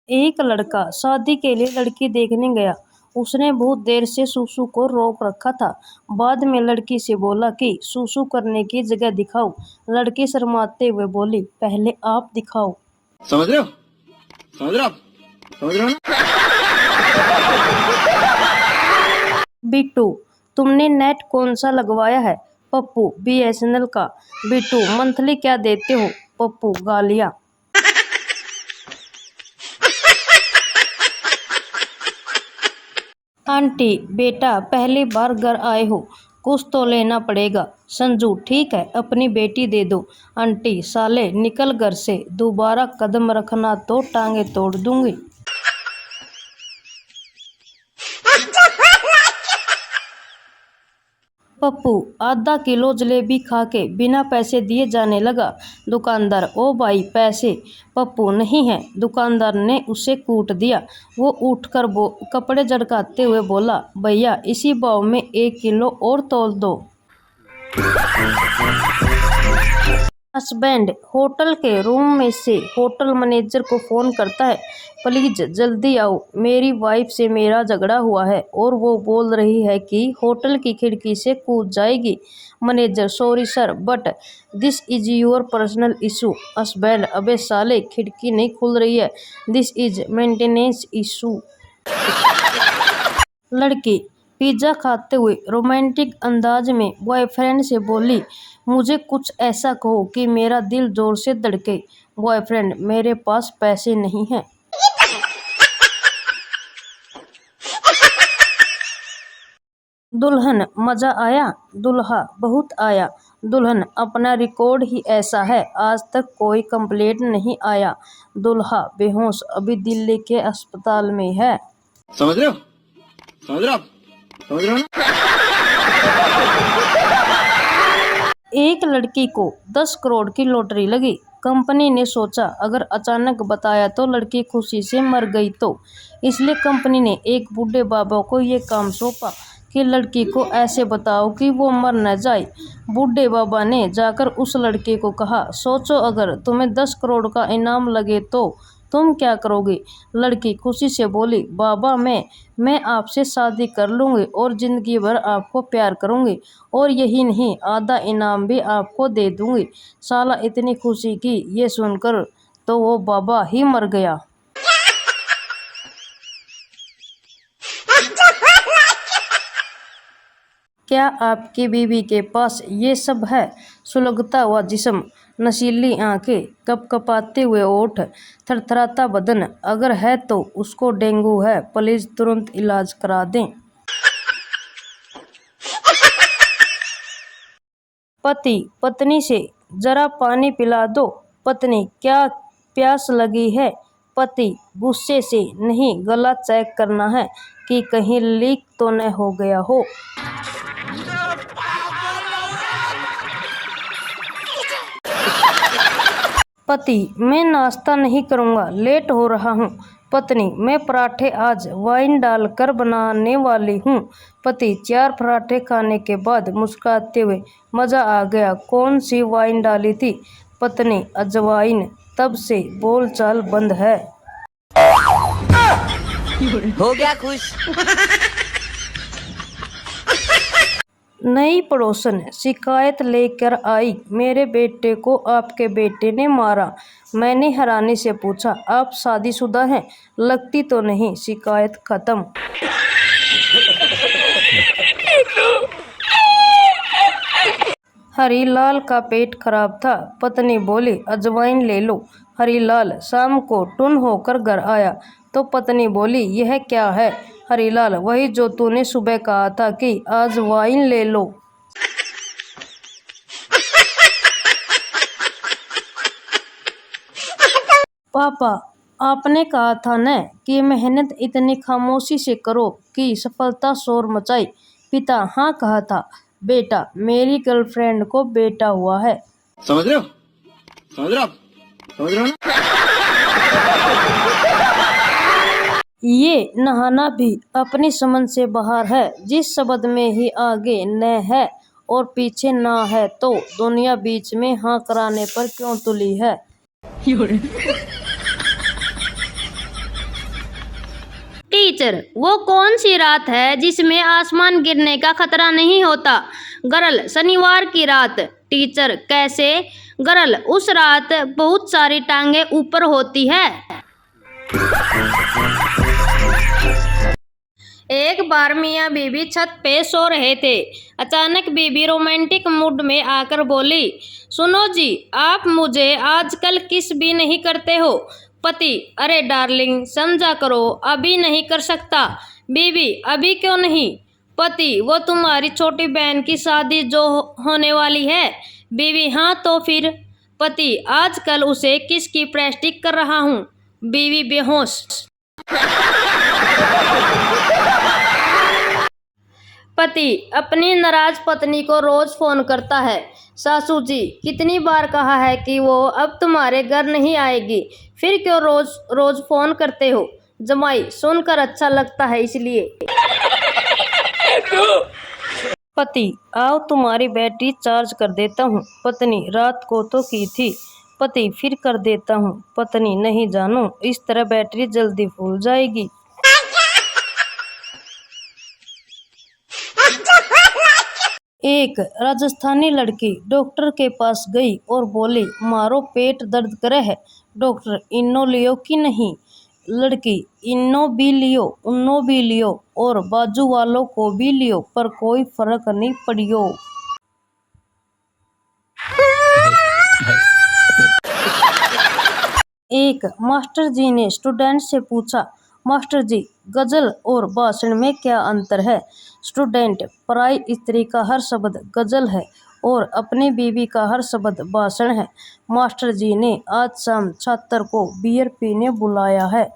एक लड़का शादी के लिए लड़की देखने गया। उसने बहुत देर से सूसू को रोक रखा था। बाद में लड़की से बोला कि सूसू करने की जगह दिखाओ। लड़की शर्माते हुए बोली, पहले आप दिखाओ। समझ रहे हो? समझ रहे हो? समझ रहे हो ना? बिट्टू, तुमने नेट कौन सा लगवाया है? पप्पू, BSNL का। बिट्टू, मंथली क्या देते हो? पप्पू, गालियाँ। आंटी, बेटा पहली बार घर आए हो, कुछ तो लेना पड़ेगा। संजू, ठीक है, अपनी बेटी दे दो। आंटी, साले निकल घर से, दोबारा कदम रखना तो टांगे तोड़ दूंगी। पप्पू, आधा किलो जलेबी खा के बिना पैसे दिए जाने लगा। दुकानदार, ओ भाई पैसे। पप्पू, नहीं है। दुकानदार ने उसे कूट दिया। वो उठकर कपड़े झड़काते हुए बोला, भैया इसी भाव में 1 किलो और तौल दो। हस्बैंड होटल के रूम में से होटल मैनेजर को फ़ोन करता है, प्लीज़ जल्दी आओ, मेरी वाइफ से मेरा झगड़ा हुआ है और वो बोल रही है कि होटल की खिड़की से कूद जाएगी। Manager, sorry sir, but this is your personal issue. Husband, अबे साले खिड़की नहीं खुल रही है, दिस इज़ मेंटेनेंस इशू। लड़की पिज़्ज़ा खाते हुए रोमांटिक अंदाज में बॉयफ्रेंड से बोली, मुझे कुछ ऐसा कहो कि मेरा दिल जोर से धड़के। बॉयफ्रेंड, मेरे पास पैसे नहीं हैं। दुल्हन, मज़ा आया? दुल्हा, बहुत आया। दुल्हन, अपना रिकॉर्ड ही ऐसा है, आज तक कोई कंप्लेंट नहीं आया। दुल्हा, बेहोश, अभी दिल्ली के अस्पताल में है। समझ रहे हो? समझ रहे हो? समझ रहे हो ना? एक लड़की को 10 करोड़ की लॉटरी लगी। कंपनी ने सोचा अगर अचानक बताया तो लड़की खुशी से मर गई तो, इसलिए कंपनी ने एक बूढ़े बाबा को ये काम सौंपा कि लड़की को ऐसे बताओ कि वो मर न जाए। बूढ़े बाबा ने जाकर उस लड़के को कहा, सोचो अगर तुम्हें 10 करोड़ का इनाम लगे तो तुम क्या करोगे? लड़की खुशी से बोली, बाबा मैं आपसे शादी कर लूँगी और ज़िंदगी भर आपको प्यार करूँगी और यही नहीं, आधा इनाम भी आपको दे दूँगी। साला इतनी खुशी की ये सुनकर तो वो बाबा ही मर गया। क्या आपकी बीवी के पास ये सब है? सुलगता हुआ जिस्म, नशीली आंखें, कपकपाते हुए ओठ, थरथराता बदन। अगर है तो उसको डेंगू है, प्लीज तुरंत इलाज करा दें। पति पत्नी से, जरा पानी पिला दो। पत्नी, क्या प्यास लगी है? पति गुस्से से, नहीं, गला चेक करना है कि कहीं लीक तो न हो गया हो। पति, मैं नाश्ता नहीं करूँगा, लेट हो रहा हूँ। पत्नी, मैं पराठे आज वाइन डालकर बनाने वाली हूँ। पति 4 पराठे खाने के बाद मुस्कुराते हुए, मज़ा आ गया, कौन सी वाइन डाली थी? पत्नी, अजवाइन। तब से बोलचाल बंद है। हो गया खुश। नई पड़ोसन शिकायत लेकर आई, मेरे बेटे को आपके बेटे ने मारा। मैंने हैरानी से पूछा, आप शादीशुदा हैं? लगती तो नहीं। शिकायत खत्म। हरीलाल का पेट खराब था। पत्नी बोली, अजवाइन ले लो। हरीलाल शाम को टुन होकर घर आया तो पत्नी बोली, यह क्या है? हरीलाल, वही जो तूने सुबह कहा था कि आज वाइन ले लो। पापा, आपने कहा था न कि मेहनत इतनी खामोशी से करो कि सफलता शोर मचाए। पिता, हाँ कहा था। बेटा, मेरी गर्लफ्रेंड को बेटा हुआ है। समझ रहे हो? समझ रहे हो? समझ रहे हो ना? ये नहाना भी अपनी समझ से बाहर है। जिस शब्द में ही आगे न है और पीछे ना है तो दुनिया बीच में हाँ कराने पर क्यों तुली है? टीचर, वो कौन सी रात है जिसमें आसमान गिरने का खतरा नहीं होता? गर्ल, शनिवार की रात। टीचर, कैसे? गर्ल, उस रात बहुत सारी टांगे ऊपर होती है। एक बार मियाँ बीबी छत पे सो रहे थे। अचानक बीबी रोमांटिक मूड में आकर बोली, सुनो जी, आप मुझे आजकल किस भी नहीं करते हो। पति, अरे डार्लिंग समझा करो, अभी नहीं कर सकता। बीबी, अभी क्यों नहीं? पति, वो तुम्हारी छोटी बहन की शादी जो होने वाली है। बीवी, हाँ तो फिर? पति, आजकल उसे किसकी प्रैक्टिस कर रहा हूँ। बीवी बेहोश। पति अपनी नाराज पत्नी को रोज फोन करता है। सासू जी, कितनी बार कहा है कि वो अब तुम्हारे घर नहीं आएगी, फिर क्यों रोज रोज फोन करते हो? जमाई, सुनकर अच्छा लगता है इसलिए। पति, आओ तुम्हारी बैटरी चार्ज कर देता हूँ। पत्नी, रात को तो की थी। पति, फिर कर देता हूँ। पत्नी, नहीं जानू, इस तरह बैटरी जल्दी फूल जाएगी। एक राजस्थानी लड़की डॉक्टर के पास गई और बोली, मारो पेट दर्द करे है। डॉक्टर, इनो लियो कि नहीं? लड़की, इनो भी लियो, उन्नो भी लियो और बाजू वालों को भी लियो, पर कोई फर्क नहीं पड़ियो। एक मास्टर जी ने स्टूडेंट से पूछा, मास्टर जी, गजल और भाषण में क्या अंतर है? स्टूडेंट, पराई स्त्री का हर शब्द गजल है और अपनी बीवी का हर शब्द भाषण है। मास्टर जी ने आज शाम छात्र को बियर पीने बुलाया है।